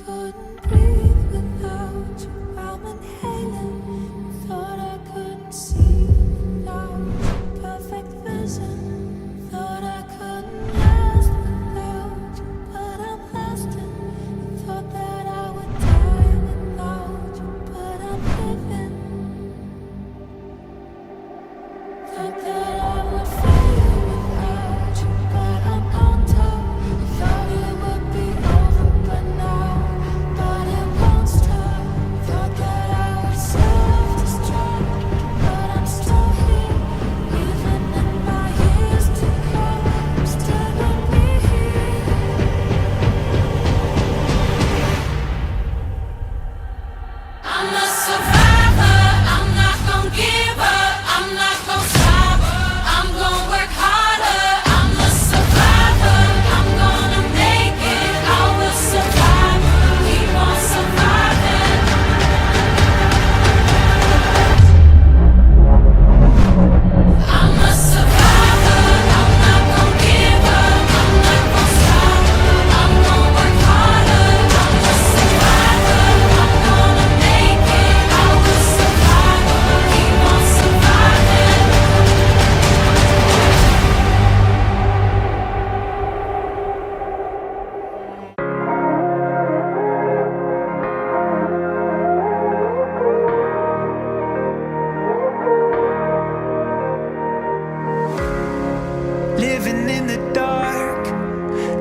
couldn't breathe without you. I'm inhaling. Thought I couldn't see without your perfect vision. Thought I couldn't last without you, but I'm lasting. Thought that I would die without you, but I'm living. Thought that I would fail without you, but I'm on top. Thought it would be over, but now, but it won't stop. Thought that I would self-destruct, but I'm still here. Even in my years to come, I'm still gonna be here. I'm a survivor. I'm not gonna give up. I'm not gonna stop. I'm gonna work harder. I'm a survivor. I'm gonna make it. I will survive. Keep on surviving. I'm a survivor. I'm not gonna give up. I'm not gonna stop. I'm gonna work harder. I'm a survivor. I'm gonna make it. I will survive. Keep on surviving. Living in the dark,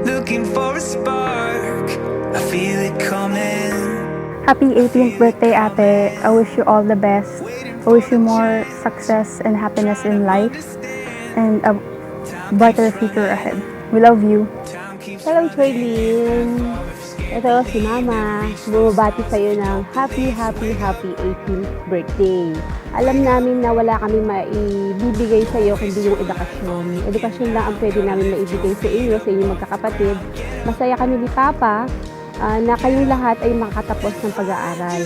looking for a spark. I feel it coming. Happy 18th birthday, ate. I wish you all the best. I wish you more success and happiness in life and a brighter future ahead. We love you. Hello, Charlene! Ito si Mama. Bumabati sa'yo ng happy 18th birthday. Alam namin na wala kami maibibigay sa'yo kundi yung edukasyon. Edukasyon lang ang pwede namin maibigay sa inyong magkakapatid. Masaya kami ni Papa na kayong lahat ay makatapos ng pag-aaral.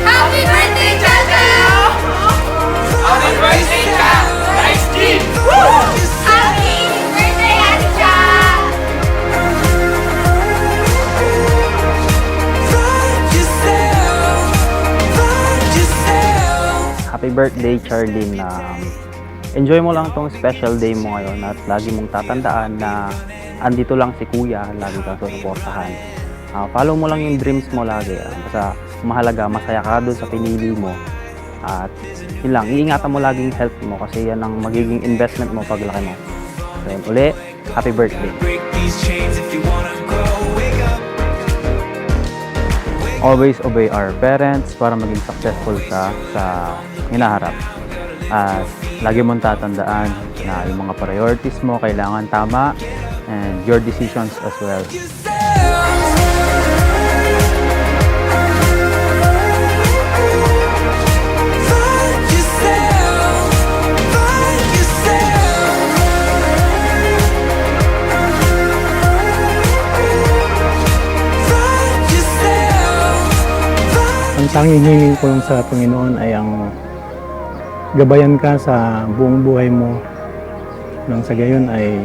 Happy birthday, Chacha! Happy birthday, Cha! Nice team! Happy birthday, Ate Cha! Find yourself, find yourself. Happy birthday, Charlene. Enjoy mo lang tong special day mo ngayon at lagi mong tatandaan na andito lang si Kuya, lagi kang susuportahan. Follow mo lang yung dreams mo lagi. Basta mahalaga, masaya ka doon sa pinili mo. At yun lang, iingatan mo laging health mo kasi yan ang magiging investment mo paglaki mo. So yun, uli, happy birthday. Break these chains if you wanna go. Wake up. Always obey our parents para maging successful ka sa hinaharap. At lagi mong tatandaan na yung mga priorities mo kailangan tama and your decisions as well. Find yourself, find yourself. Find yourself, find Ang tanging hingin ko lang sa Panginoon ay ang gabayan ka sa buong buhay mo nang sa gayon ay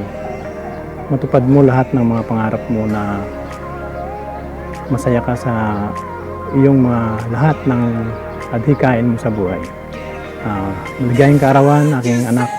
matupad mo lahat ng mga pangarap mo na masaya ka sa iyong mga lahat ng adhikain mo sa buhay. Maligayang kaarawan, aking anak.